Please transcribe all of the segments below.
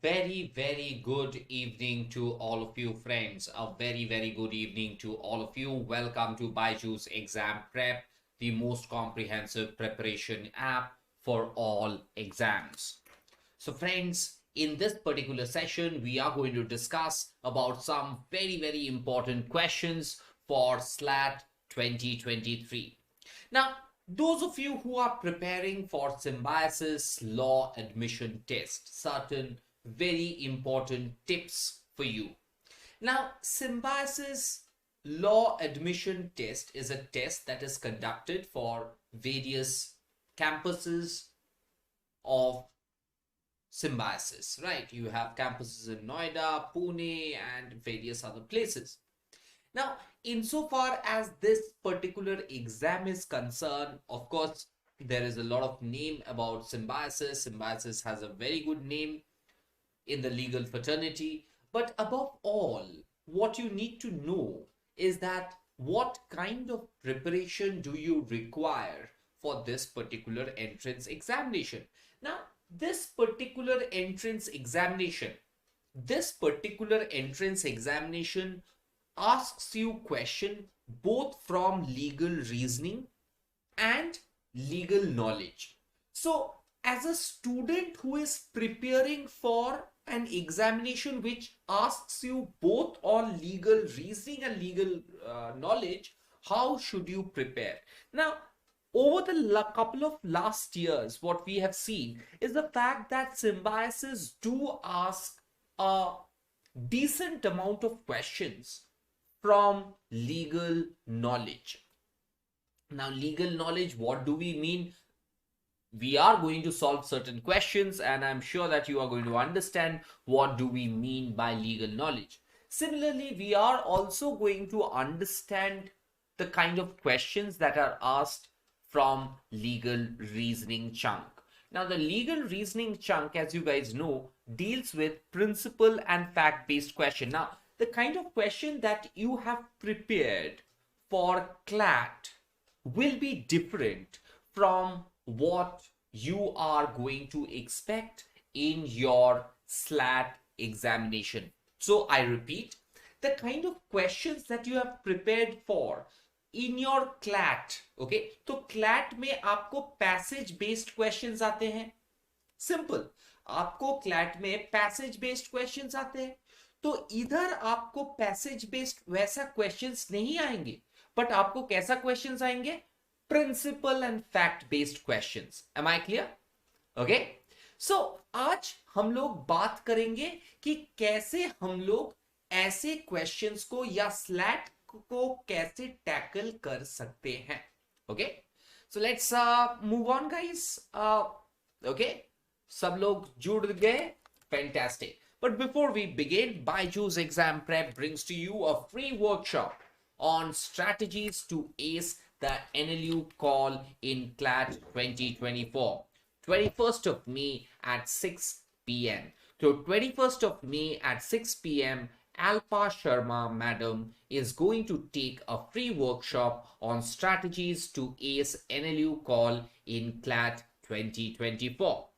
very good evening to all of you friends. A very good evening to all of you. Welcome to BYJU'S Exam Prep, the most comprehensive preparation app for all exams. So friends, in this particular session, we are going to discuss about some very important questions for SLAT 2023. Now, those of you who are preparing for Symbiosis Law Admission Test, certain very important tips for you. Now, Symbiosis Law Admission Test is a test that is conducted for various campuses of Symbiosis, right? You have campuses in Noida, Pune, and various other places. Now, insofar as this particular exam is concerned, of course, there is a lot of name about Symbiosis. Symbiosis has a very good name in the legal fraternity. But above all, what you need to know is that what kind of preparation do you require for this particular entrance examination? Now, this particular entrance examination asks you question both from legal reasoning and legal knowledge. So as a student who is preparing for an examination which asks you both on legal reasoning and legal knowledge, how should you prepare? Now, over the couple of last years, what we have seen is the fact that Symbiosis do ask a decent amount of questions from legal knowledge. Now, legal knowledge, what do we mean? We are going to solve certain questions, and I'm sure that you are going to understand what do we mean by legal knowledge. Similarly, we are also going to understand the kind of questions that are asked from legal reasoning chunk. Now, the legal reasoning chunk, as you guys know, deals with principle and fact-based question. Now, the kind of question that you have prepared for CLAT will be different from what you are going to expect in your SLAT examination. So I repeat, the kind of questions that you have prepared for in your CLAT, okay? तो CLAT में आपको passage based questions आते हैं. Simple, आपको CLAT में passage based questions आते हैं. तो इधर आपको पैसेज बेस्ड वैसा क्वेश्चंस नहीं आएंगे, बट आपको कैसा क्वेश्चंस आएंगे? Principle and fact based questions. Am I clear? Okay, so आज हम लोग बात करेंगे कि कैसे हम लोग ऐसे क्वेश्चंस को या स्लैट को कैसे टैकल कर सकते हैं. Okay, so let's move on guys. Okay, सब लोग जुड़ गए? Fantastic. But before we begin, BYJU'S Exam Prep brings to you a free workshop on strategies to ace the NLU call in CLAT 2024. 21st of May at 6 p.m. So 21st of May at 6 p.m. Alpa Sharma madam is going to take a free workshop on strategies to ace NLU call in CLAT 2024.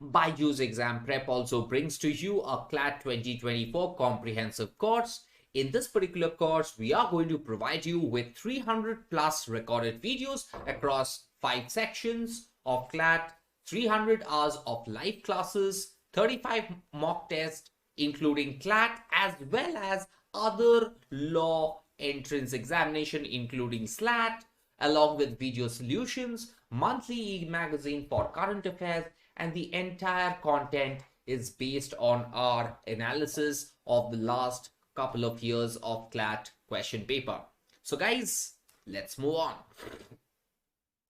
BYJU'S Exam Prep also brings to you a CLAT 2024 comprehensive course. In this particular course, we are going to provide you with 300 plus recorded videos across 5 sections of CLAT, 300 hours of live classes, 35 mock tests, including CLAT, as well as other law entrance examination, including SLAT, along with video solutions, monthly e-magazine for current affairs, and the entire content is based on our analysis of the last couple of years of CLAT question paper. So guys, let's move on.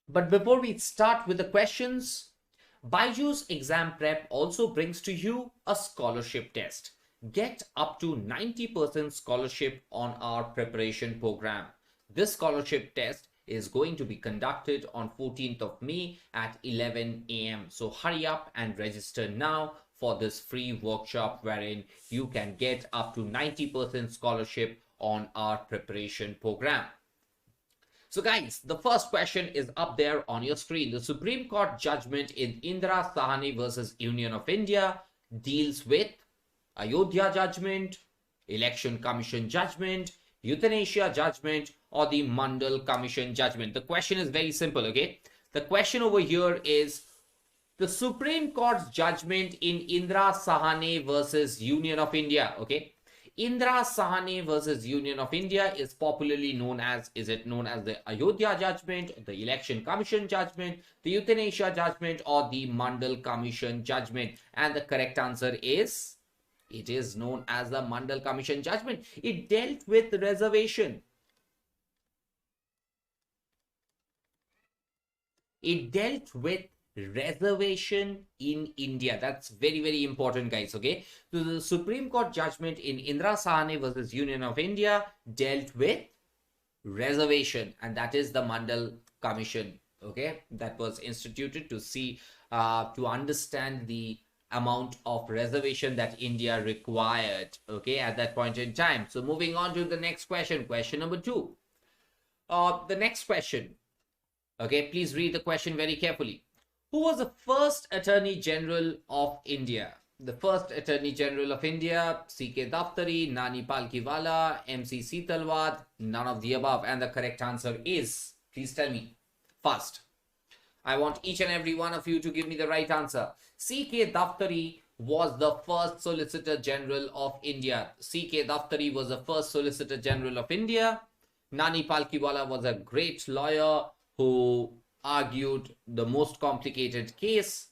But before we start with the questions, BYJU'S Exam Prep also brings to you a scholarship test. Get up to 90% scholarship on our preparation program. This scholarship test is going to be conducted on 14th of May at 11 a.m. So hurry up and register now for this free workshop wherein you can get up to 90% scholarship on our preparation program. So guys, the first question is up there on your screen. The Supreme Court judgment in Indira Sahani versus Union of India deals with Ayodhya judgment, Election Commission judgment, Euthanasia judgment, or the Mandal Commission judgment? The question is very simple, okay? The question over here is the Supreme Court's judgment in Indira Sahane versus Union of India, okay? Indira Sahane versus Union of India is popularly known as, is it known as the Ayodhya judgment, the Election Commission judgment, the Euthanasia judgment, or the Mandal Commission judgment? And the correct answer is, it is known as the Mandal Commission judgment. It dealt with reservation. It dealt with reservation in India. That's very, very important, guys, okay? So the Supreme Court judgment in Indira Sahane versus Union of India dealt with reservation, and that is the Mandal Commission, okay? That was instituted to see, to understand the amount of reservation that India required, okay, at that point in time. So moving on to the next question, question number 2. The next question, okay, please read the question very carefully. Who was the first Attorney General of India? The first Attorney General of India, C.K. Daftari, Nani Palkiwala, M.C. Setalwad, none of the above. And the correct answer is, please tell me fast. I want each and every one of you to give me the right answer. C.K. Daftari was the first Solicitor General of India. C.K. Daftari was the first Solicitor General of India. Nani Palkiwala was a great lawyer who argued the most complicated case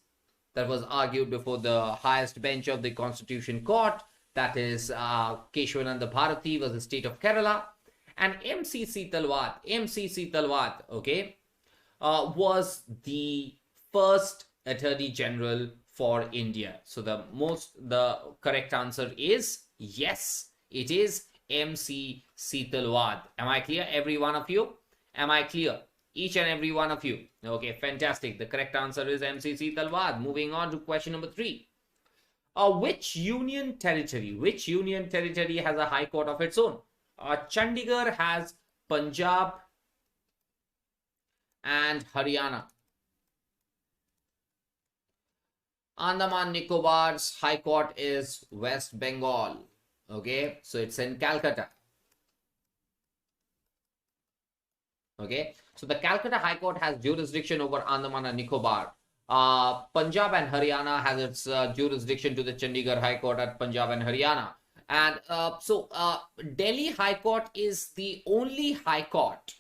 that was argued before the highest bench of the Constitution Court, that is Keshwananda Bharati was the state of Kerala. And M.C. Setalwad, okay, was the first Attorney General for India. So the correct answer is yes, it is M.C. Setalwad. Am I clear, every one of you? Am I clear? Each and every one of you. Okay, fantastic. The correct answer is M.C. Setalwad. Moving on to question number 3. Which union territory has a high court of its own? Chandigarh has Punjab and Haryana. Andaman Nicobar's high court is West Bengal. Okay, so it's in Calcutta. Okay, so the Calcutta High Court has jurisdiction over Andaman and Nicobar. Punjab and Haryana has its jurisdiction to the Chandigarh High Court at Punjab and Haryana. And Delhi High Court is the only High Court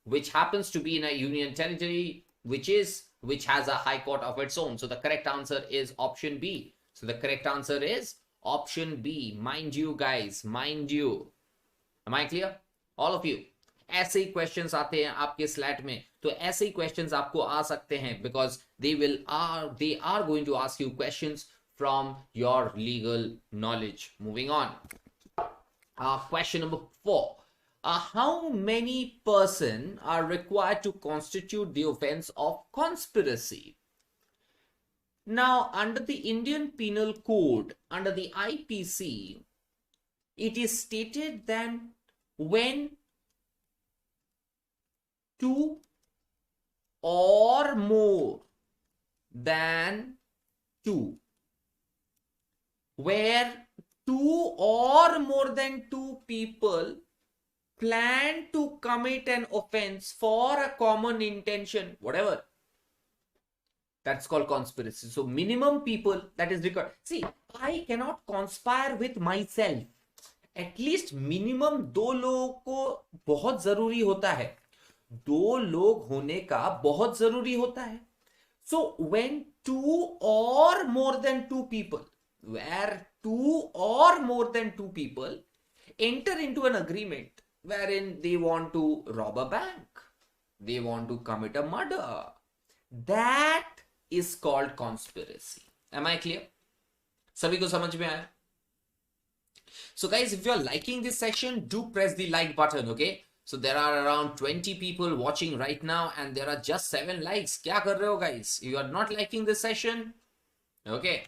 which happens to be in a union territory which has a High Court of its own. So the correct answer is option B. So the correct answer is option B. Mind you, guys, mind you. Am I clear? All of you. ऐसे ही questions आते हैं आपके slate में, तो ऐसे ही questions आपको आ सकते हैं because they are going to ask you questions from your legal knowledge. Moving on. Question number 4. How many persons are required to constitute the offense of conspiracy? Now, under the Indian Penal Code, under the IPC, it is stated that when 2 or more than 2, where 2 or more than 2 people plan to commit an offense for a common intention, whatever, that's called conspiracy. So minimum people that is required. See, I cannot conspire with myself. At least minimum 2 लोगों को बहुत जरूरी होता है. 2 लोग होने का बहुत जरूरी होता है. So when 2 or more than 2 people, where 2 or more than 2 people enter into an agreement wherein they want to rob a bank, they want to commit a murder, that is called conspiracy. Am I clear? सभी को समझ में आया? So guys, if you are liking this session, do press the like button, okay? So there are around 20 people watching right now and there are just 7 likes. क्या कर रहे हो guys? You are not liking this session? Okay.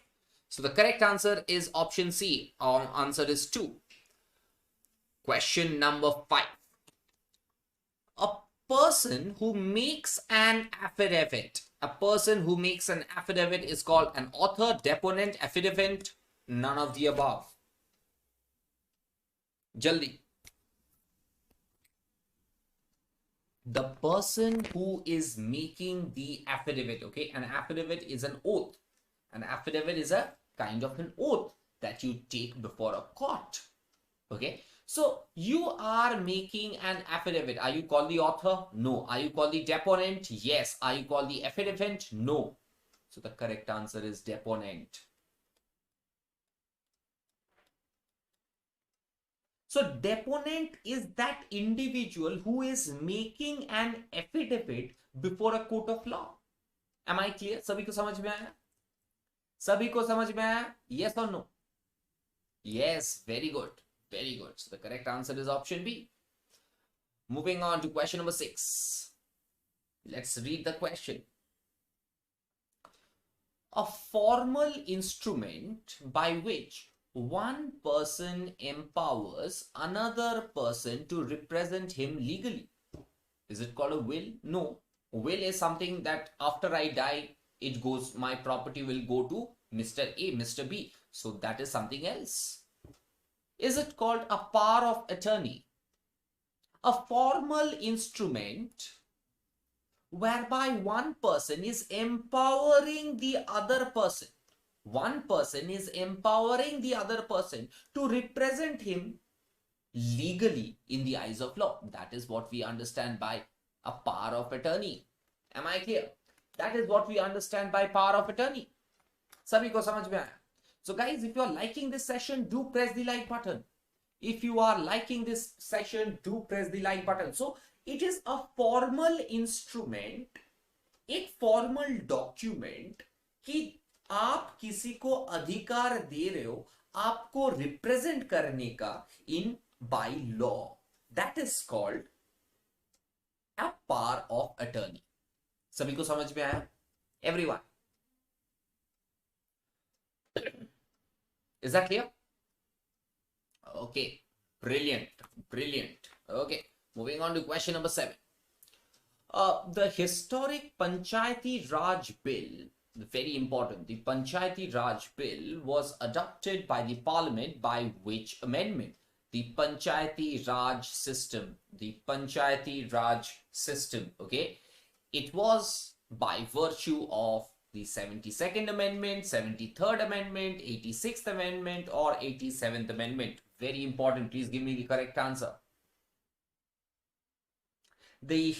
So the correct answer is option C. Our answer is 2. Question number 5. A person who makes an affidavit A person who makes an affidavit is called an author, deponent, affidavit, none of the above. Jaldi. The person who is making the affidavit, okay? An affidavit is an oath. An affidavit is a kind of an oath that you take before a court, okay? So you are making an affidavit. Are you called the author? No. Are you called the deponent? Yes. Are you called the affidavit? No. So the correct answer is deponent. So deponent is that individual who is making an affidavit before a court of law. Am I clear? सभी को समझ में आया? सभी को समझ में आया? Yes or no? Yes, very good. Very good. So the correct answer is option B. Moving on to question number 6. Let's read the question. A formal instrument by which one person empowers another person to represent him legally. Is it called a will? No. Will is something that after I die, it goes, my property will go to Mr. A, Mr. B. So that is something else. Is it called a power of attorney? A formal instrument whereby one person is empowering the other person. One person is empowering the other person to represent him legally in the eyes of law. That is what we understand by a power of attorney. Am I clear? That is what we understand by power of attorney. Sabhi ko samajh mein aaya? So guys, if you are liking this session, do press the like button. If you are liking this session, do press the like button. So it is a formal instrument, एक formal document कि आप किसी को अधिकार दे रहे हो आपको represent करने का in by law. That is called a power of attorney. सभी को समझ में आया? Everyone, is that clear? Okay, brilliant, brilliant. Okay, moving on to question number 7. The historic Panchayati Raj Bill, very important, the Panchayati Raj Bill was adopted by the Parliament by which amendment? The Panchayati Raj system, the Panchayati Raj system, okay? It was by virtue of the 72nd Amendment, 73rd Amendment, 86th Amendment or 87th Amendment. Very important, please give me the correct answer. The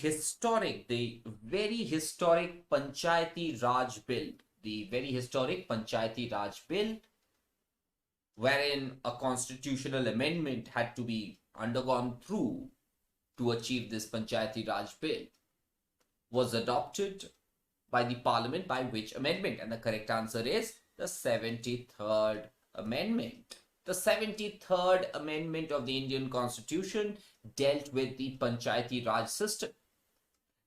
very historic Panchayati Raj Bill, the very historic Panchayati Raj Bill, wherein a constitutional amendment had to be undergone through to achieve this Panchayati Raj Bill, was adopted by the Parliament by which amendment? And the correct answer is the 73rd Amendment. The 73rd Amendment of the Indian Constitution dealt with the Panchayati Raj system.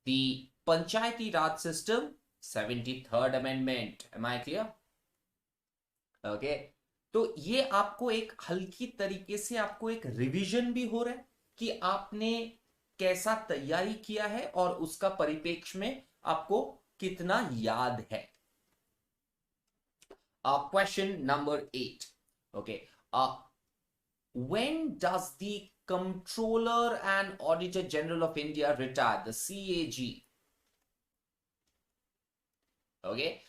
The Panchayati Raj system, 73rd Amendment. Am I clear? Okay. तो ये आपको एक हल्की तरीके से आपको एक revision भी हो रहा है कि आपने कैसा तैयारी किया है और उसका परिप्रेक्ष्य में आपको कितना याद है. Question number 8. Okay. When does the Comptroller and Auditor General of India retire? The CAG. Okay.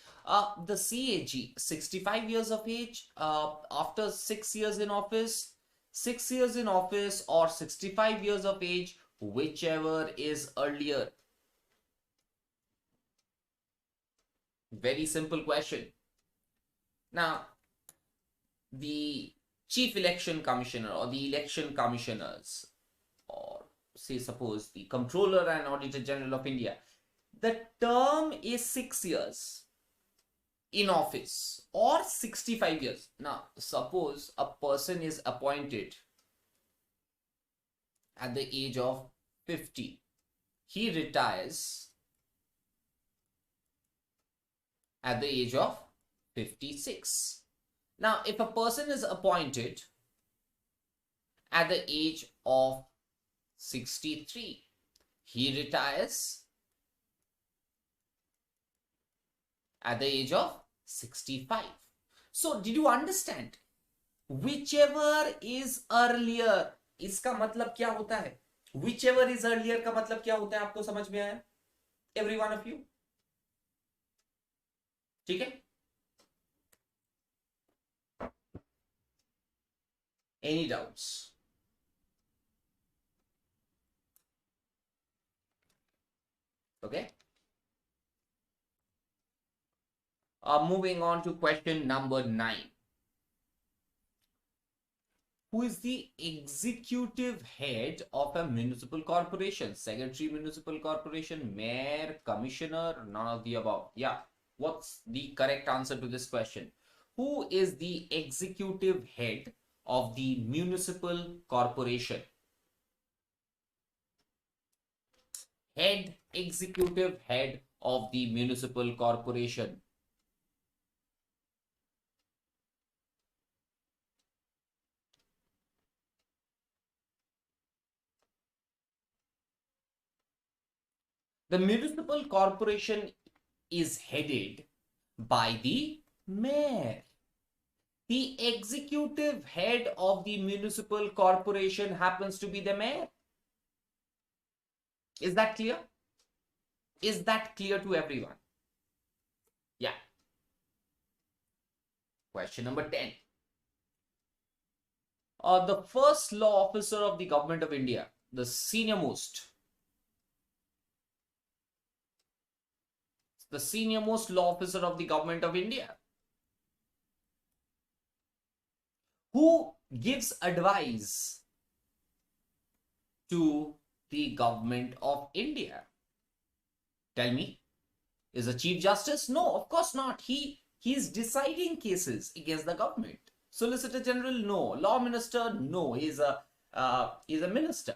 The CAG, 65 years of age, after 6 years in office, 6 years in office or 65 years of age, whichever is earlier. Very simple question. Now, the Chief Election Commissioner or the Election Commissioners, or say suppose the Comptroller and Auditor General of India, the term is 6 years in office or 65 years. Now, suppose a person is appointed at the age of 50. He retires at the age of 56. Now, if a person is appointed at the age of 63, he retires at the age of 65. So did you understand? Whichever is earlier, इसका मतलब क्या होता है? Whichever is earlier का मतलब क्या होता है? आपको समझ में आया? Every one of you? ठीक है? Any doubts? Okay. Moving on to question number 9. Who is the executive head of a municipal corporation? Secretary municipal corporation, mayor, commissioner, none of the above. Yeah. What's the correct answer to this question? Who is the executive head of the municipal corporation? Executive head of the municipal corporation. The municipal corporation is headed by the mayor. The executive head of the municipal corporation happens to be the mayor. Is that clear? Is that clear to everyone? Yeah. Question number 10. The first law officer of the government of India, the senior most law officer of the government of India, who gives advice to the government of India. Tell me, is a Chief Justice? No, of course not. He is deciding cases against the government. Solicitor General? No. Law Minister? No. He's a minister.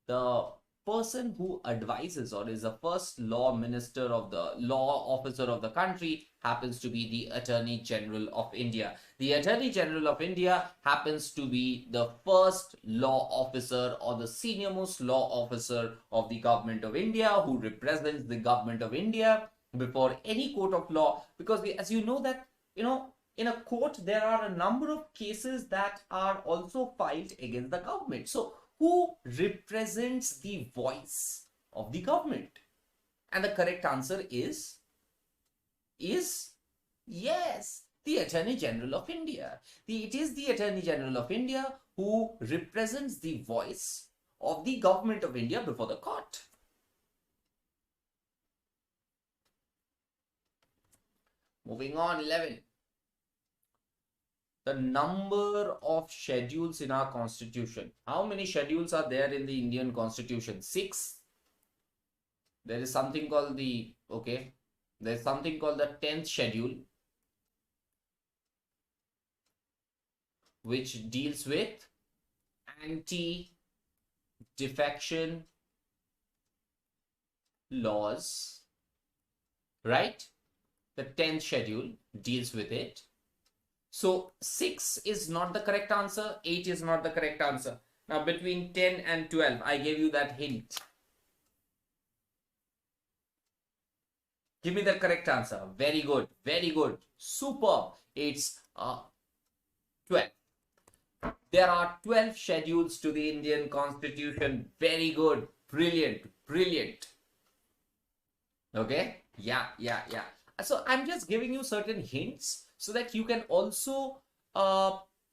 The person who advises or is the first law minister of the law officer of the country happens to be the Attorney General of India. The Attorney General of India happens to be the first law officer or the senior most law officer of the government of India, who represents the government of India before any court of law. Because as you know that, in a court there are a number of cases that are also filed against the government. So who represents the voice of the government? And the correct answer is yes, the Attorney General of India. It is the Attorney General of India who represents the voice of the government of India before the court. Moving on, 11. The number of schedules in our constitution. How many schedules are there in the Indian constitution? 6. There is something called the 10th schedule, which deals with anti-defection laws, right? The 10th schedule deals with it. So 6 is not the correct answer. 8 is not the correct answer. Now between 10 and 12, I gave you that hint. Give me the correct answer. Very good. Very good. Superb. It's 12. There are 12 schedules to the Indian Constitution. Very good. Brilliant. Brilliant. Okay? Yeah. So I'm just giving you certain hints so that you can also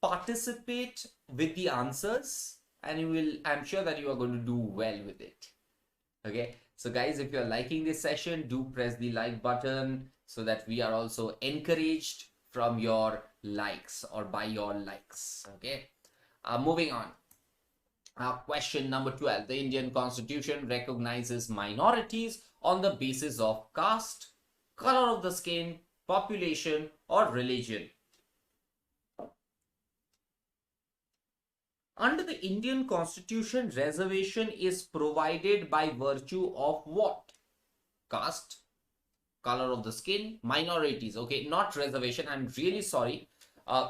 participate with the answers, and I'm sure that you are going to do well with it. Okay, so guys, if you're liking this session, do press the like button so that we are also encouraged from your likes or by your likes. Okay, moving on. Question number 12. The Indian Constitution recognizes minorities on the basis of caste, color of the skin, population, or religion. Under the Indian Constitution, reservation is provided by virtue of what? Caste, color of the skin, minorities. Okay, not reservation. I'm really sorry.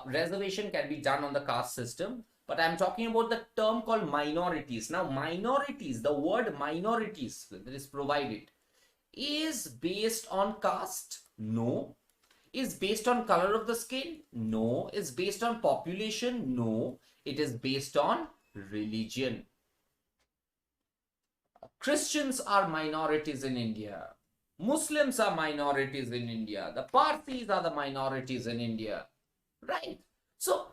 Reservation can be done on the caste system, but I'm talking about the term called minorities. Now, minorities, the word minorities that is provided is based on caste No. Is based on color of the skin? No. Is based on population? No. It is based on religion. Christians are minorities in India. Muslims are minorities in India. The Parsis are the minorities in India. Right? So,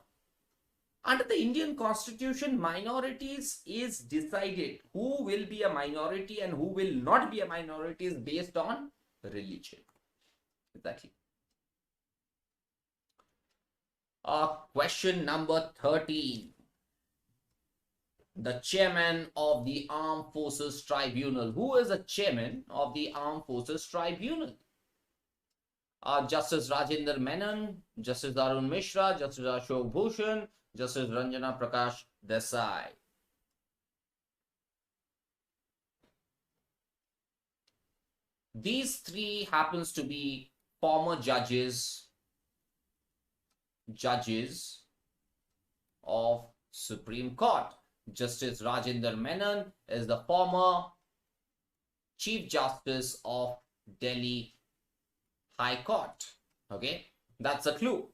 under the Indian Constitution, minorities is decided. Who will be a minority and who will not be a minority is based on religion. Exactly. Question number 13. The chairman of the Armed Forces Tribunal. Who is the chairman of the Armed Forces Tribunal? Justice Rajendra Menon, Justice Arun Mishra, Justice Ashok Bhushan, Justice Ranjana Prakash Desai. These three happens to be former judges of Supreme Court. Justice Rajendra Menon is the former Chief Justice of Delhi High Court. Okay, that's a clue.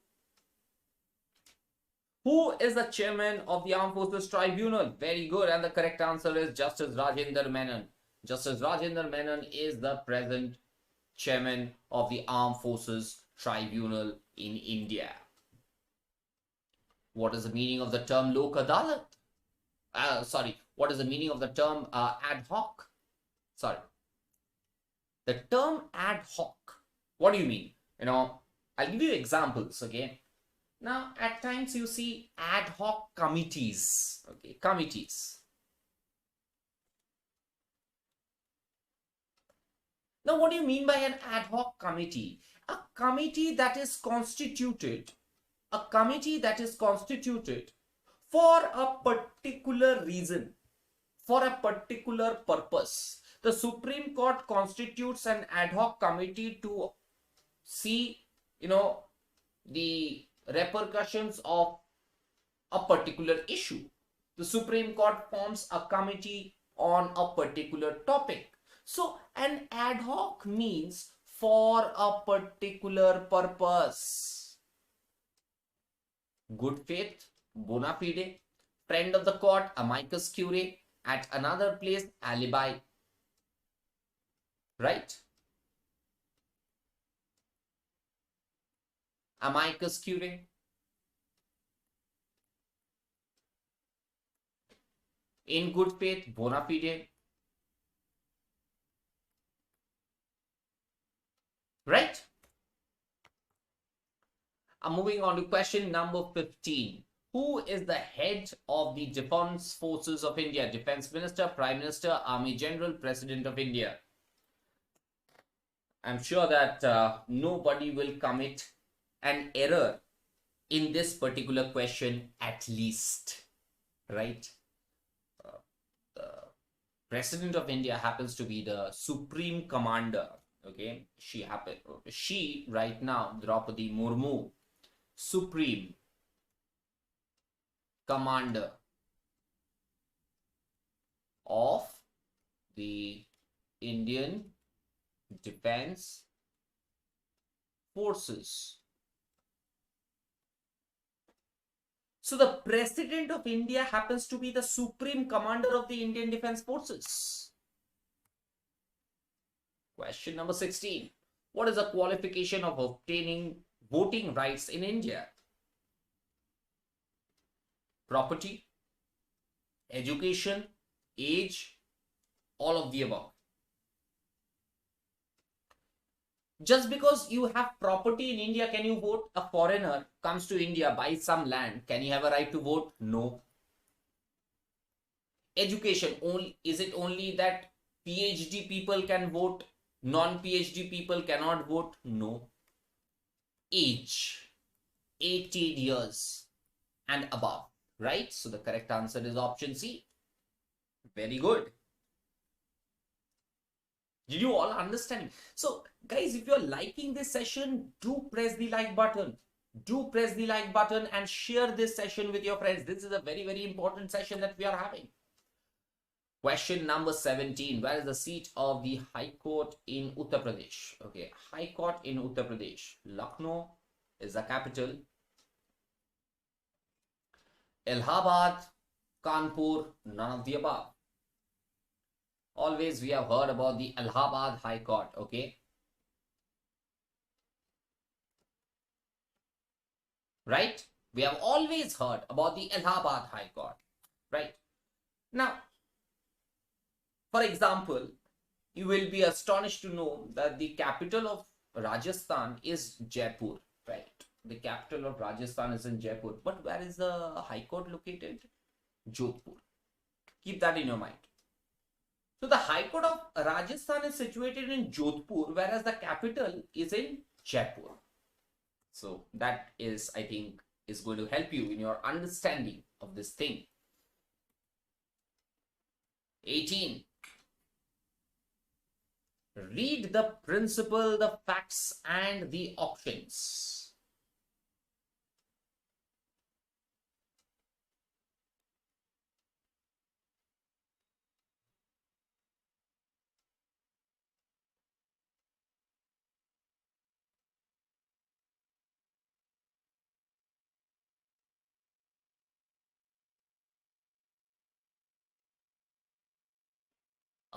Who is the chairman of the Armed Forces Tribunal? Very good, and the correct answer is Justice Rajendra Menon. Justice Rajendra Menon is the present chairman of the Armed Forces Tribunal in India. What is the meaning of the term Lok Adalat? What is the meaning of the term ad hoc? The term ad hoc. What do you mean? I'll give you examples, okay? Now, at times you see ad hoc committees, okay? Committees. Now, what do you mean by an ad hoc committee? A committee that is constituted for a particular reason, for a particular purpose. The Supreme Court constitutes an ad hoc committee to see, the repercussions of a particular issue. The Supreme Court forms a committee on a particular topic. So, an ad hoc means for a particular purpose. Good faith, bona fide, friend of the court, amicus curiae, at another place, alibi. Right? Amicus curiae. In good faith, bona fide. Right? I'm moving on to question number 15. Who is the head of the Defense Forces of India? Defense Minister, Prime Minister, Army General, President of India. I'm sure that nobody will commit an error in this particular question at least. Right? The President of India happens to be the Supreme Commander. Okay? She right now, Draupadi Murmu, Supreme Commander of the Indian Defense Forces. So the President of India happens to be the Supreme Commander of the Indian Defense Forces. Question number 16. What is the qualification of obtaining voting rights in India? Property, education, age, all of the above. Just because you have property in India, can you vote? A foreigner comes to India, buys some land, can he have a right to vote? No. Education, is it only that PhD people can vote? Non-PhD people cannot vote? No. Age, 18 years and above, right? So the correct answer is option C. Very good. Did you all understand? So guys, if you're liking this session, do press the like button. Do press the like button and share this session with your friends. This is a very, very important session that we are having. Question number 17. Where is the seat of the High Court in Uttar Pradesh? Okay, High Court in Uttar Pradesh. Lucknow is the capital. Allahabad, Kanpur, none of the above. Always we have heard about the Allahabad High Court, okay? Right? We have always heard about the Allahabad High Court, right? Now, for example, you will be astonished to know that the capital of Rajasthan is Jaipur, right? The capital of Rajasthan is in Jaipur. But where is the High Court located? Jodhpur. Keep that in your mind. So the High Court of Rajasthan is situated in Jodhpur, whereas the capital is in Jaipur. So that is, I think, is going to help you in your understanding of this thing. 18. Read the principle, the facts, and the options.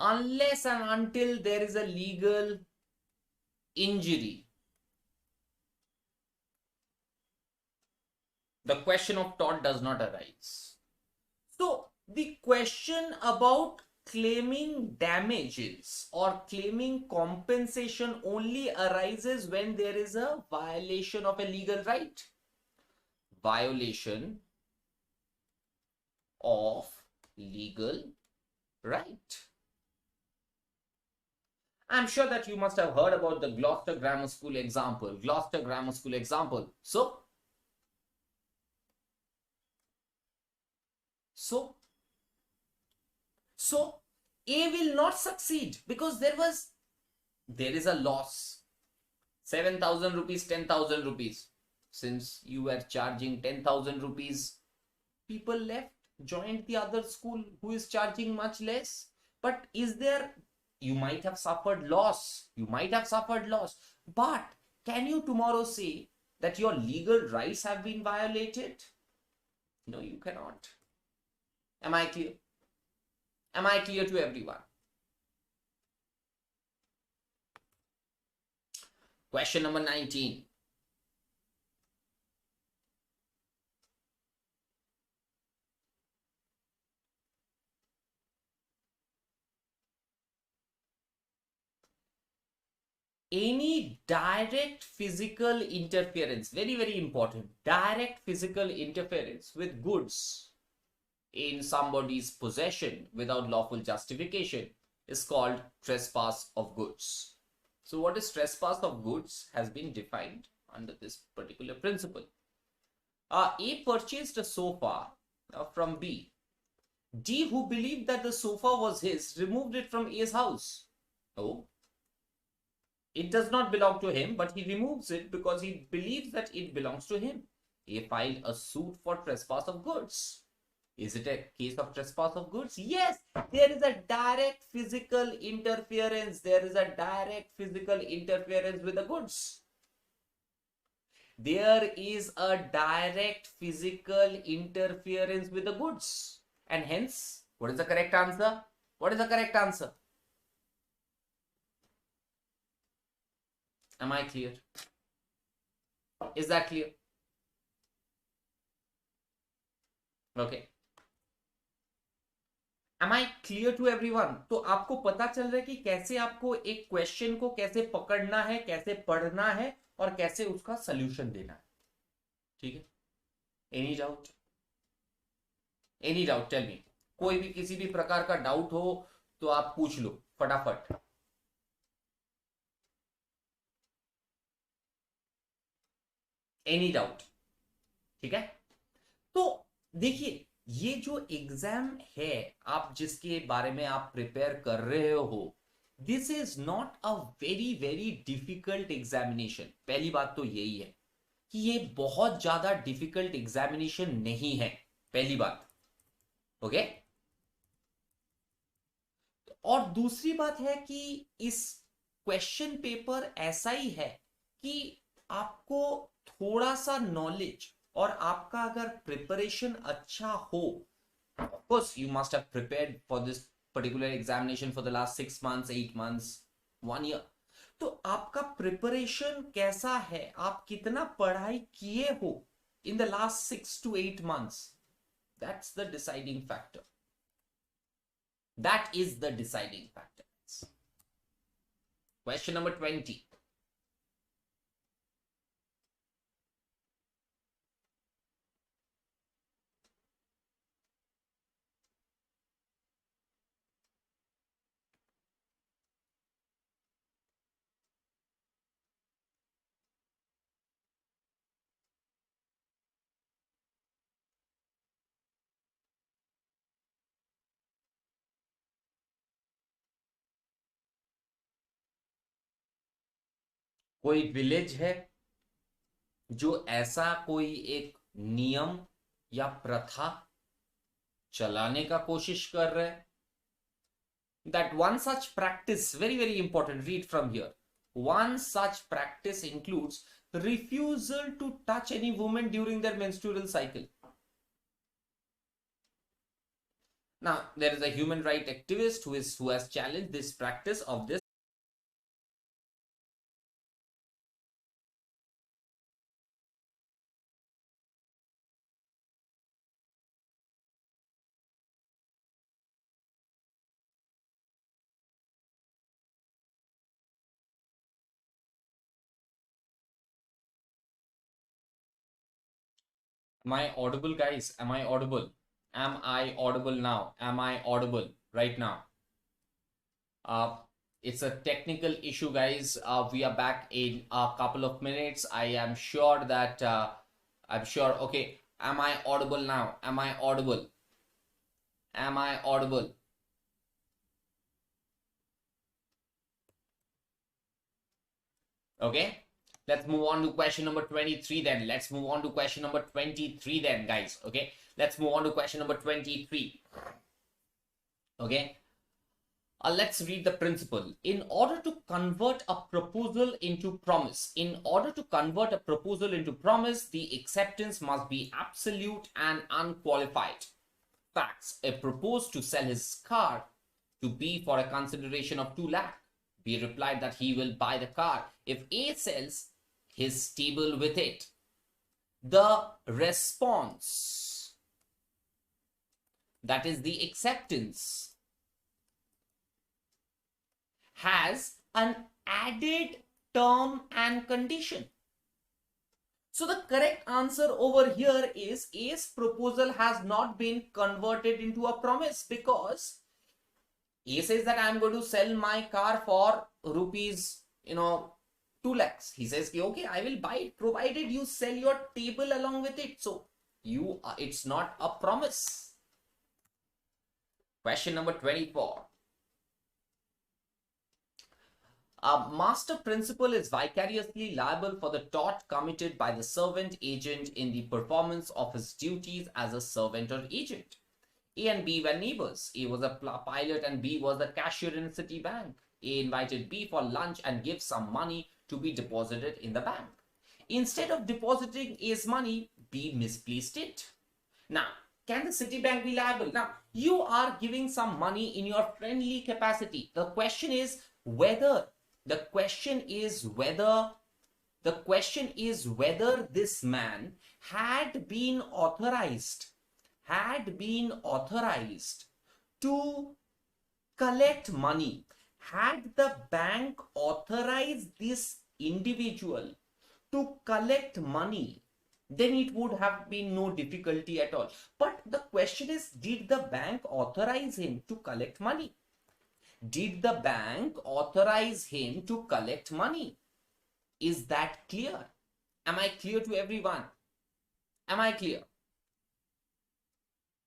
Unless and until there is a legal injury, the question of tort does not arise. So the question about claiming damages or claiming compensation only arises when there is a violation of a legal right. Violation of legal right. I'm sure that you must have heard about the Gloucester Grammar School example. Gloucester Grammar School example. So A will not succeed because there is a loss. 7,000 rupees, 10,000 rupees. Since you were charging 10,000 rupees, people left, joined the other school who is charging much less. But you might have suffered loss. But can you tomorrow say that your legal rights have been violated? No, you cannot. Am I clear? Am I clear to everyone? Question number 19. Any direct physical interference, very, very important, direct physical interference with goods in somebody's possession without lawful justification is called trespass of goods. So what is trespass of goods has been defined under this particular principle. A purchased a sofa from B. D, who believed that the sofa was his, removed it from A's house. Oh, it does not belong to him, but he removes it because he believes that it belongs to him. A filed a suit for trespass of goods. Is it a case of trespass of goods? Yes, there is a direct physical interference. There is a direct physical interference with the goods. There is a direct physical interference with the goods. And hence, what is the correct answer? What is the correct answer? Am I clear? Is that clear? Okay. Am I clear to everyone? तो आपको पता चल रहा है कि कैसे आपको एक क्वेश्चन को कैसे पकड़ना है, कैसे पढ़ना है और कैसे उसका सॉल्यूशन देना है. ठीक है? Any doubt? Any doubt? Tell me. कोई भी किसी भी प्रकार का डाउट हो तो आप पूछ लो फटाफट. Any doubt? ठीक है. तो देखिए, ये जो एग्जाम है आप जिसके बारे में आप प्रिपेयर कर रहे हो, this is not a very very difficult examination. पहली बात तो यही है कि ये बहुत ज्यादा डिफिकल्ट एग्जामिनेशन नहीं है. पहली बात. ओके. और दूसरी बात है कि इस क्वेश्चन पेपर ऐसा ही है कि आपको थोड़ा सा नॉलेज और आपका अगर प्रिपरेशन अच्छा हो, of course you must have prepared for this particular examination for the last 6 months, 8 months, 1 year, तो आपका प्रिपरेशन कैसा है, आप कितना पढ़ाई किए हो in the last 6 to 8 months, that's the deciding factor. That is the deciding factor. Question number 20. कोई विलेज है जो ऐसा कोई एक नियम या प्रथा चलाने का कोशिश कर रहे हैं, that one such practice, very very important, read from here, one such practice includes refusal to touch any woman during their menstrual cycle. Now there is a human right activist who has challenged this practice of this. Am I audible, guys? Am I audible? Am I audible now? Am I audible right now? It's a technical issue, guys. We are back in a couple of minutes. I am sure that okay. Am I audible now? Am I audible? Am I audible? Okay. Let's move on to question number 23 then. Let's move on to question number 23 then, guys. Okay. Let's move on to question number 23. Okay. Let's read the principle. In order to convert a proposal into promise, the acceptance must be absolute and unqualified. Facts. A proposed to sell his car to B for a consideration of 2 lakh. B replied that he will buy the car if A sells his stable with it. The response, that is the acceptance, has an added term and condition. So the correct answer over here is A's proposal has not been converted into a promise, because A says that I am going to sell my car for rupees, 2 lakhs. He says, okay, I will buy it provided you sell your table along with it. So it's not a promise. Question number 24. A master principal is vicariously liable for the tort committed by the servant agent in the performance of his duties as a servant or agent. A and B were neighbors. A was a pilot and B was the cashier in Citibank. A invited B for lunch and gave some money to be deposited in the bank. Instead of depositing A's money, B misplaced it. Now, can the Citibank be liable? Now, you are giving some money in your friendly capacity. The question is whether this man had been authorized to collect money. Had the bank authorized this individual to collect money, then it would have been no difficulty at all. But the question is, did the bank authorize him to collect money? Did the bank authorize him to collect money? Is that clear? Am I clear to everyone? Am I clear?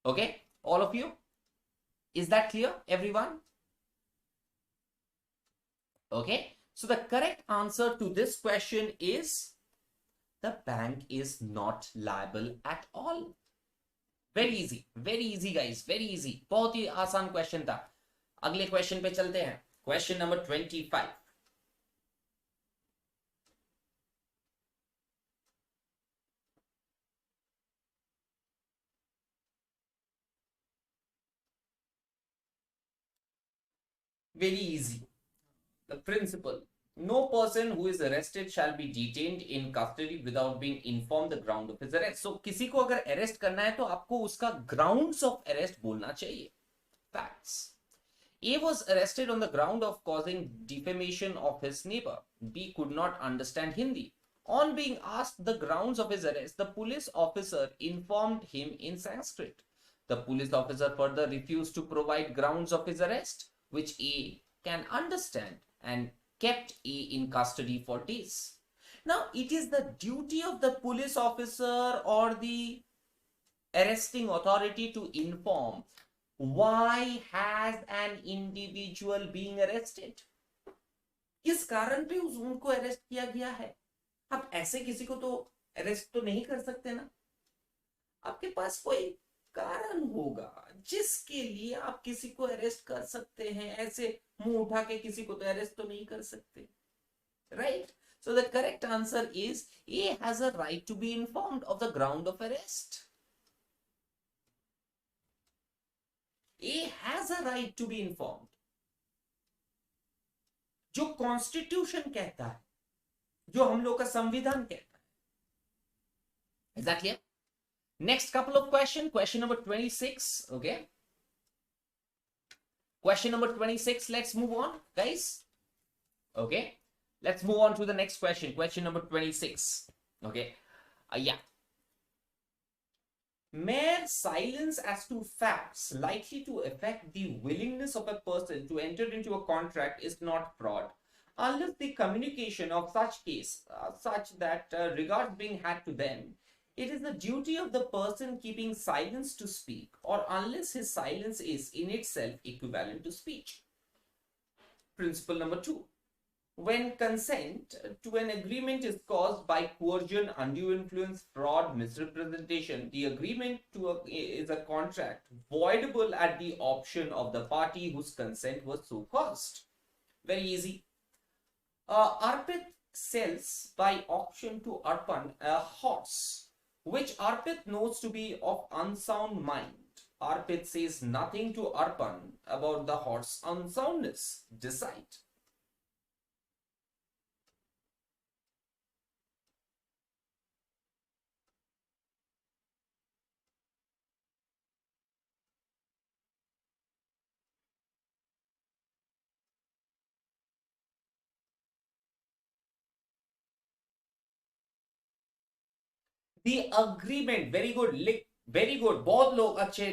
Okay, all of you? Is that clear, everyone? Okay, so the correct answer to this question is the bank is not liable at all. Very easy guys, very easy. बहुत ही आसान question था. अगले question पे चलते हैं, question number 25। Very easy. The principle. No person who is arrested shall be detained in custody without being informed the ground of his arrest. So किसी को अगर अरेस्ट करना है तो आपको उसका grounds of arrest बोलना चाहिए. Facts. A was arrested on the ground of causing defamation of his neighbor. B could not understand Hindi. On being asked the grounds of his arrest, the police officer informed him in Sanskrit. The police officer further refused to provide grounds of his arrest, which A can understand, and kept A in custody for days. Now, it is the duty of the police officer or the arresting authority to inform why has an individual being arrested. किस कारण पे उनको arrest किया गया है. आप ऐसे किसी को तो अरेस्ट तो नहीं कर सकते ना. आपके पास कोई कारण होगा जिसके लिए आप किसी को अरेस्ट कर सकते हैं. ऐसे मुंह उठा के किसी को तो अरेस्ट तो नहीं कर सकते, right? So the correct answer is A has a right to be informed of the ground of arrest. A has a right to be informed. जो कॉन्स्टिट्यूशन कहता है, जो हम लोग का संविधान कहता है. Is that clear? Next couple of questions. Question number 26. Okay. Question number 26. Let's move on, guys. Okay. Let's move on to the next question. Question number 26. Okay. Yeah. Mere silence as to facts likely to affect the willingness of a person to enter into a contract is not fraud, unless the communication of such case such that regards being had to them. It is the duty of the person keeping silence to speak, or unless his silence is in itself equivalent to speech. Principle number 2. When consent to an agreement is caused by coercion, undue influence, fraud, misrepresentation, the agreement is a contract voidable at the option of the party whose consent was so caused. Very easy. Arpit sells by auction to Arpan a horse, which Arpit knows to be of unsound mind. Arpit says nothing to Arpan about the horse's unsoundness. Decide. The agreement, very good, very good, बहुत लोग अच्छे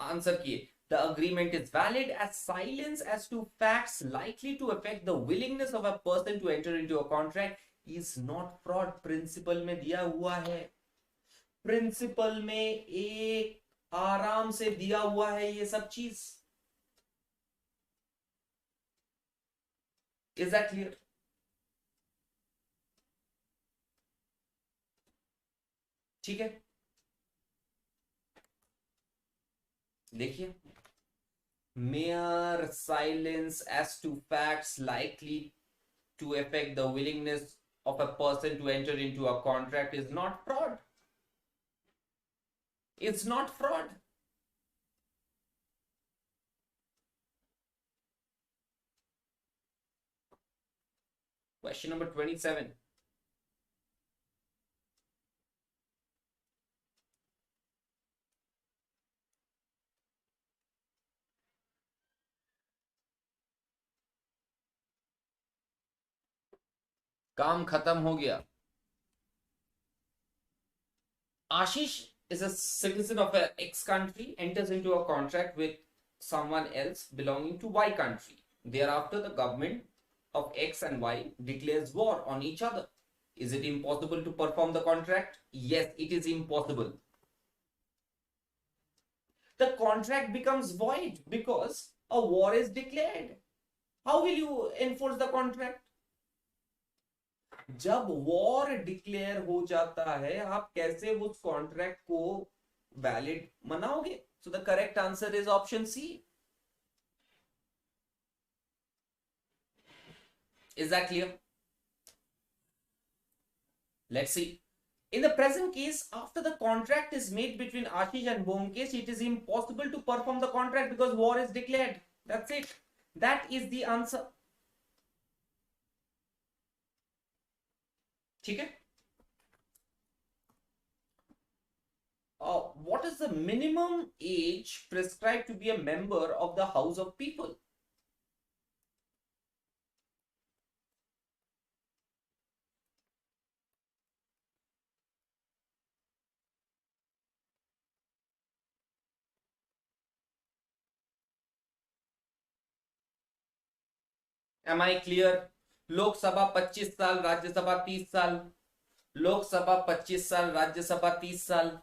answer किए. The agreement is valid as silence as to facts likely to affect the willingness of a person to enter into a contract is not fraud. Principle में दिया हुआ है. Principle में एक आराम से दिया हुआ है ये सब चीज. Is that clear? ठीक है, देखिए, mere silence as to facts likely to affect the willingness of a person to enter into a contract is not fraud. It's not fraud. Question number 27. काम खत्म हो गया. Ashish is a citizen of an X country, enters into a contract with someone else belonging to Y country. Thereafter, the government of X and Y declares war on each other. Is it impossible to perform the contract? Yes, it is impossible. The contract becomes void because a war is declared. How will you enforce the contract? जब war declare हो जाता है, आप कैसे उस contract को valid मनाओगे? So the correct answer is option C. Is that clear? Let's see. In the present case, after the contract is made between Ashish and Byomkesh, it is impossible to perform the contract because war is declared. That's it. That is the answer. Okay? What is the minimum age prescribed to be a member of the House of People? Am I clear? Lok Sabha 25 साल, राज्यसभा 30 साल. लोकसभा 25 साल, राज्यसभा 30 साल.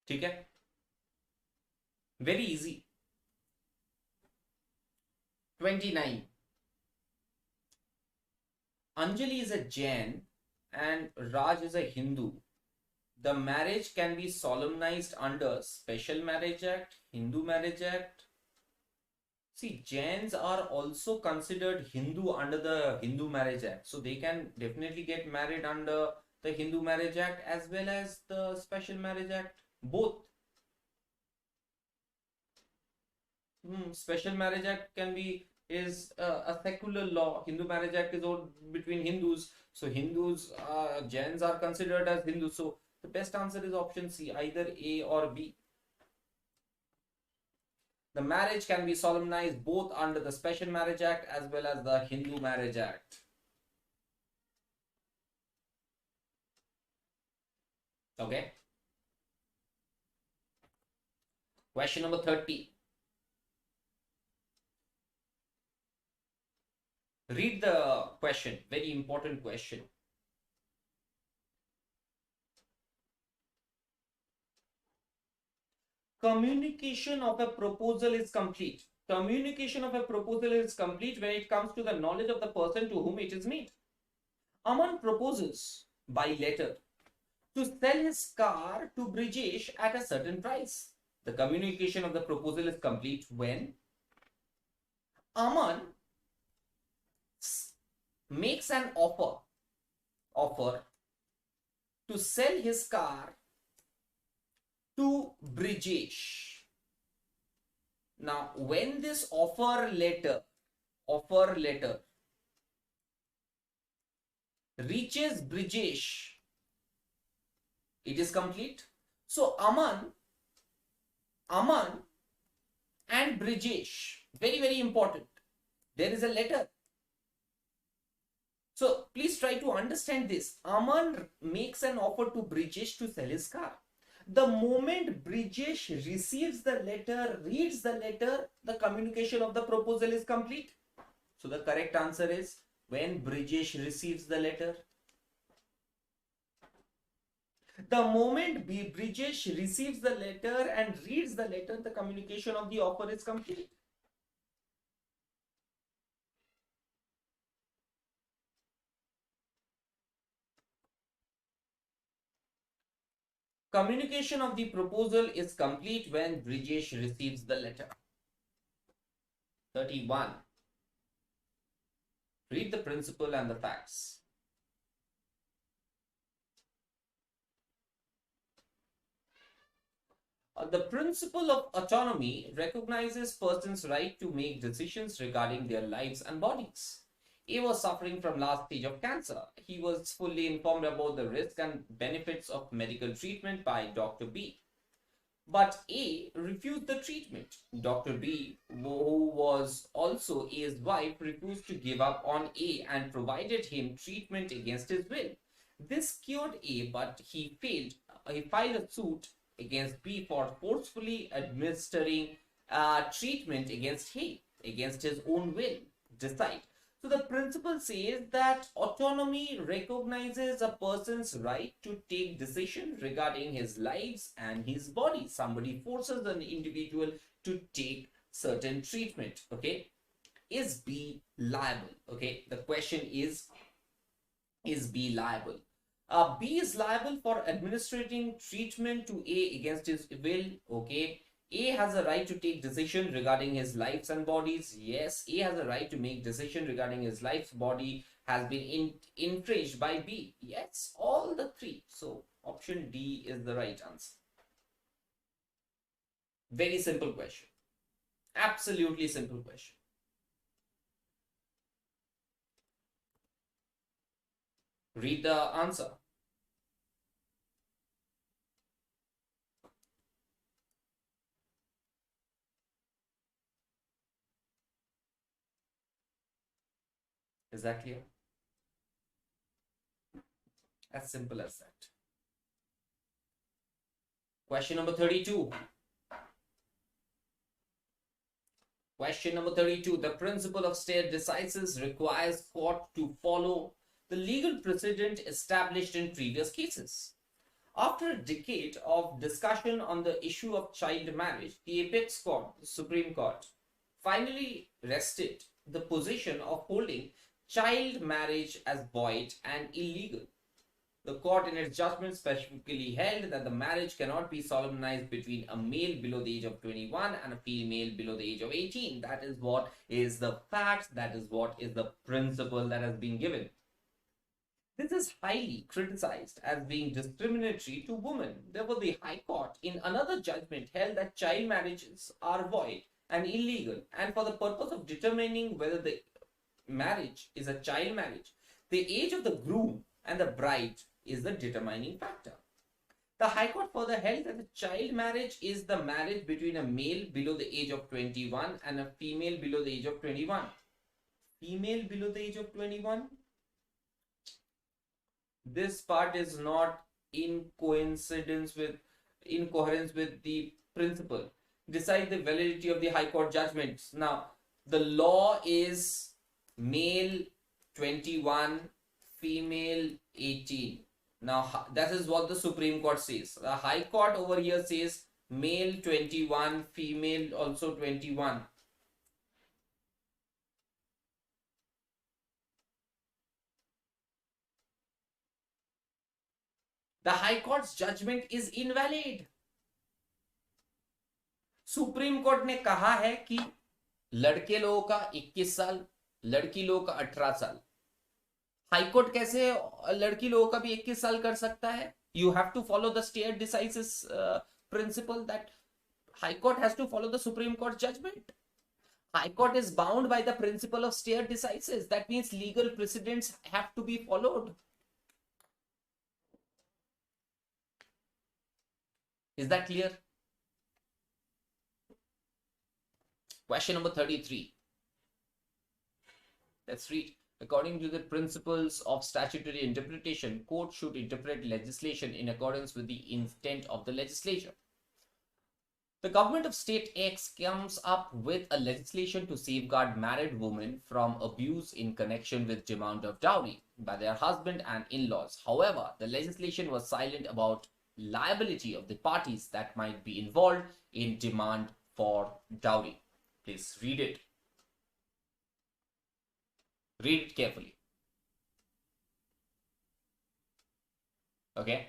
ठीक है? Very easy. 29. Anjali is a Jain and Raj is a Hindu. The marriage can be solemnized under Special Marriage Act, Hindu Marriage Act. See, Jains are also considered Hindu under the Hindu Marriage Act. So they can definitely get married under the Hindu Marriage Act as well as the Special Marriage Act. Both. Special Marriage Act is a secular law. Hindu Marriage Act is all between Hindus. So Hindus, Jains are considered as Hindus. So the best answer is option C, either A or B. The marriage can be solemnized both under the Special Marriage Act as well as the Hindu Marriage Act. Okay. Question number 30. Read the question, very important question. Communication of a proposal is complete. Communication of a proposal is complete when it comes to the knowledge of the person to whom it is made. Aman proposes by letter to sell his car to Brijesh at a certain price. The communication of the proposal is complete when Aman makes an offer to sell his car to Brijesh. Now, when this offer letter reaches Brijesh, it is complete. So Aman and Brijesh, very, very important. There is a letter. So please try to understand this. Aman makes an offer to Brijesh to sell his car. The moment Brijesh receives the letter, reads the letter, the communication of the proposal is complete. So the correct answer is when Brijesh receives the letter. The moment Brijesh receives the letter and reads the letter, the communication of the offer is complete. Communication of the proposal is complete when Brijesh receives the letter. 31. Read the principle and the facts. The principle of autonomy recognizes persons' right to make decisions regarding their lives and bodies. A was suffering from last stage of cancer. He was fully informed about the risks and benefits of medical treatment by Dr. B. But A refused the treatment. Dr. B, who was also A's wife, refused to give up on A and provided him treatment against his will. This cured A, but he failed. He filed a suit against B for forcefully administering treatment against his own will. Decide. So the principle says that autonomy recognizes a person's right to take decisions regarding his lives and his body. Somebody forces an individual to take certain treatment. Okay. Is B liable? Okay. The question is B liable? B is liable for administering treatment to A against his will. Okay. A has a right to take decision regarding his lives and bodies. Yes, A has a right to make decision regarding his life's body has been infringed by B. Yes, all the three. So option D is the right answer. Very simple question. Absolutely simple question. Read the answer. Is that clear? As simple as that. Question number 32. Question number 32. The principle of stare decisis requires court to follow the legal precedent established in previous cases. After a decade of discussion on the issue of child marriage, the apex court, the Supreme Court, finally rested the position of holding child marriage as void and illegal. The court in its judgment specifically held that the marriage cannot be solemnized between a male below the age of 21 and a female below the age of 18. That is what is the fact, that is what is the principle that has been given. This is highly criticized as being discriminatory to women. Therefore, the High Court in another judgment held that child marriages are void and illegal, and for the purpose of determining whether the marriage is a child marriage, the age of the groom and the bride is the determining factor. The High Court further held that the child marriage is the marriage between a male below the age of 21 and a female below the age of 21. Female below the age of 21? This part is not in coherence with the principle. Decide the validity of the High Court judgments. Now, the law is male 21, female 18. Now, that is what the Supreme Court says. The High Court over here says male 21, female also 21. The High Court's judgment is invalid. Supreme court ने कहा है कि लड़के लोगों का 21 साल, लड़की लोगों का 18 साल. हाई कोर्ट कैसे लड़की लोगों का भी 21 साल कर सकता है? You have to follow the stare decisis principle that High Court has to follow the Supreme Court judgment. High Court is bound by the principle of stare decisis. That means legal precedents have to be followed. Is that clear? Question number 33. Let's read. According to the principles of statutory interpretation, court should interpret legislation in accordance with the intent of the legislature. The government of state X comes up with a legislation to safeguard married women from abuse in connection with demand of dowry by their husband and in-laws. However, the legislation was silent about liability of the parties that might be involved in demand for dowry. Please read it. Read it carefully. Okay.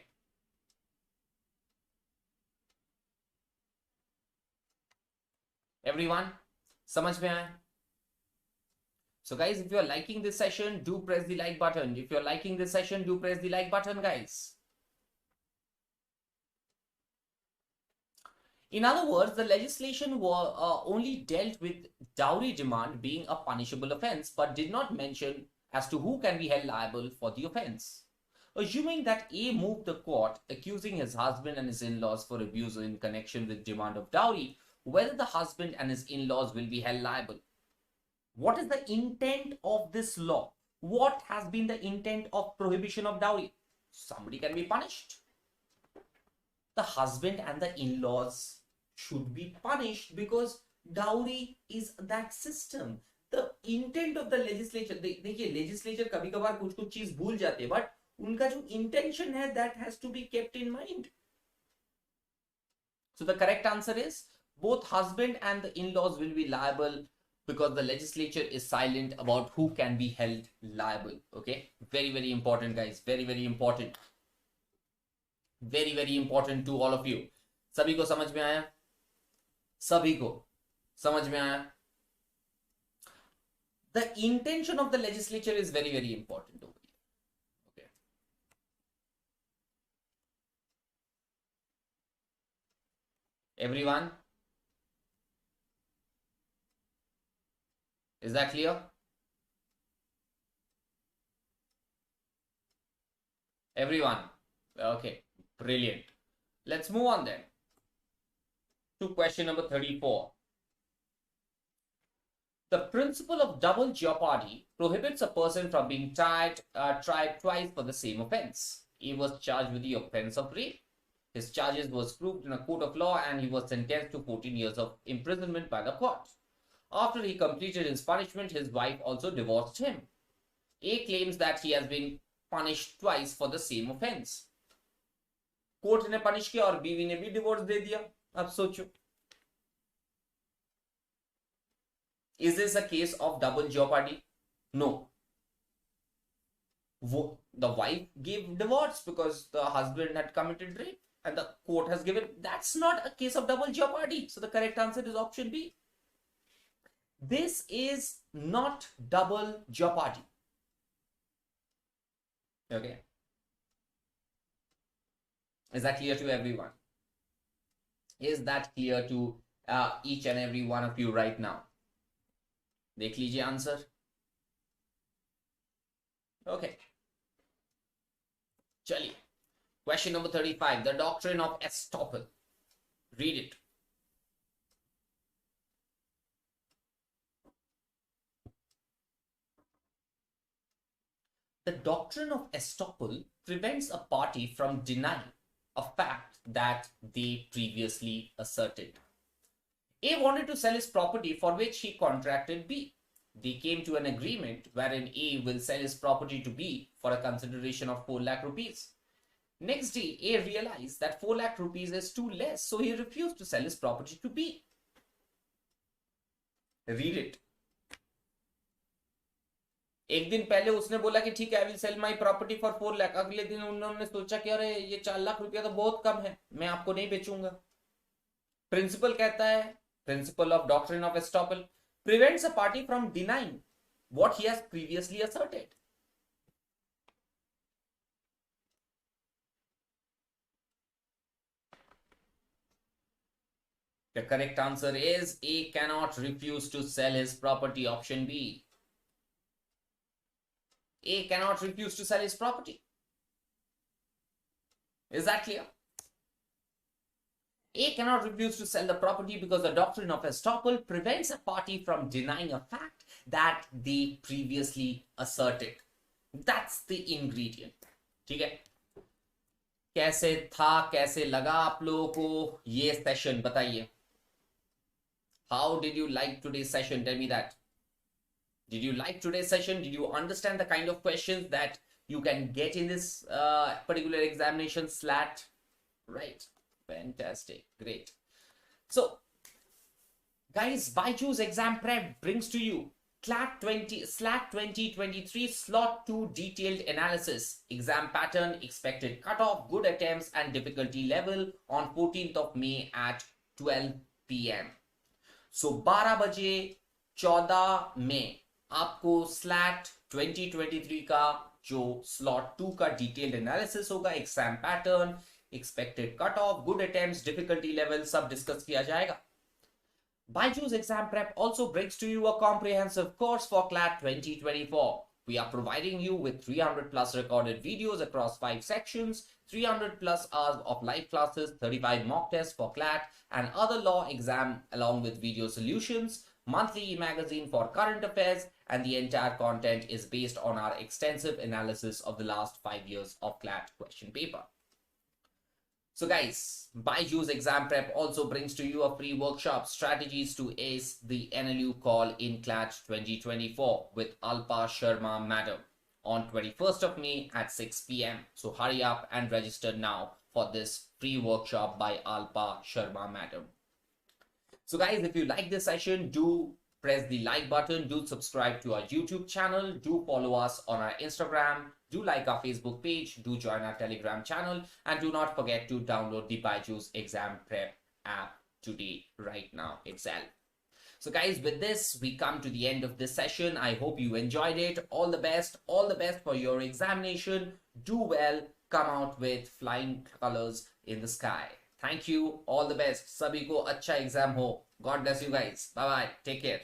Everyone, समझ में आया? So guys, if you are liking this session, do press the like button. If you are liking this session, do press the like button, guys. In other words, the legislation only dealt with dowry demand being a punishable offense, but did not mention as to who can be held liable for the offense. Assuming that A moved the court accusing his husband and his in-laws for abuse in connection with demand of dowry, whether the husband and his in-laws will be held liable. What is the intent of this law? What has been the intent of prohibition of dowry? Somebody can be punished. The husband and the in-laws should be punished because dowry is that system. The intent of the legislature, देखिए legislature कभी कभार कुछ चीज भूल जाते हैं, but उनका जो intention है that has to be kept in mind. So the correct answer is both husband and the in-laws will be liable because the legislature is silent about who can be held liable. Okay, very important, guys, very important. Very very important to all of you. सभी को समझ में आया? सभी को समझ में आया? The intention of the legislature is very very important over here. Okay. Everyone, is that clear? Everyone, okay, brilliant. Let's move on then to question number 34. The principle of double jeopardy prohibits a person from being tried twice for the same offense. He was charged with the offense of rape. His charges was proved in a court of law and he was sentenced to 14 years of imprisonment by the court. After he completed his punishment, his wife also divorced him. A claims that he has been punished twice for the same offense. Court ने punish किया और बीवी ने भी divorce दे दिया. अब सोचो, is this a case of double jeopardy? No. The wife gave divorce because the husband had committed rape and the court has given. That's not a case of double jeopardy. So the correct answer is option B. This is not double jeopardy. Okay. Is that clear to everyone? Is that clear to each and every one of you right now? देख लीजिए answer. Okay. चलिए. Question number 35. The doctrine of estoppel. Read it. The doctrine of estoppel prevents a party from denying a fact that they previously asserted. A wanted to sell his property for which he contracted B. They came to an agreement wherein A will sell his property to B for a consideration of 4 lakh rupees. Next day, A realized that 4 lakh rupees is too less, so he refused to sell his property to B. Read it. एक दिन पहले उसने बोला कि ठीक है, I will sell my property for 4 lakh. अगले दिन उन्होंने सोचा कि अरे ये 4 लाख रुपया तो बहुत कम है, मैं आपको नहीं बेचूंगा. प्रिंसिपल कहता है, principle of doctrine of estoppel prevents a party from denying what he has previously asserted. The correct answer is A cannot refuse to sell his property. Option B. A cannot refuse to sell his property. Is that clear? A cannot refuse to sell the property because the doctrine of estoppel prevents a party from denying a fact that they previously asserted. That's the ingredient. ठीक है? कैसे था, कैसे लगा आप लोगों को ये सेशन, बताइए. How did you like today's session? Tell me that. Did you like today's session? Did you understand the kind of questions that you can get in this particular examination, SLAT? Right. Fantastic. Great. So, guys, BYJU'S exam prep brings to you SLAT 2023 Slot 2 detailed analysis, exam pattern, expected cutoff, good attempts and difficulty level on 14th of May at 12 PM. So 12 बजे 14 में आपको SLAT 2023 का जो Slot 2 का detailed analysis होगा, exam pattern, expected cutoff, good attempts, difficulty level सब discuss किया जाएगा. BYJU'S exam prep also brings to you a comprehensive course for CLAT 2024. We are providing you with 300 plus recorded videos across 5 sections, 300 plus hours of live classes, 35 mock tests for CLAT and other law exam along with video solutions, monthly magazine for current affairs, and the entire content is based on our extensive analysis of the last 5 years of CLAT question paper. So guys, BYJU'S exam prep also brings to you a free workshop, Strategies to Ace the NLU Call in CLAT 2024 with Alpa Sharma Madam on 21st of May at 6 PM. So hurry up and register now for this free workshop by Alpa Sharma Madam. So guys, if you like this session, do press the like button, do subscribe to our YouTube channel, do follow us on our Instagram, do like our Facebook page, do join our Telegram channel, and do not forget to download the BYJU'S exam prep app today, right now itself. So guys, with this, we come to the end of this session. I hope you enjoyed it. All the best for your examination. Do well, come out with flying colors in the sky. Thank you. All the best. Sabhi ko acha exam ho. God bless you guys. Bye bye. Take care.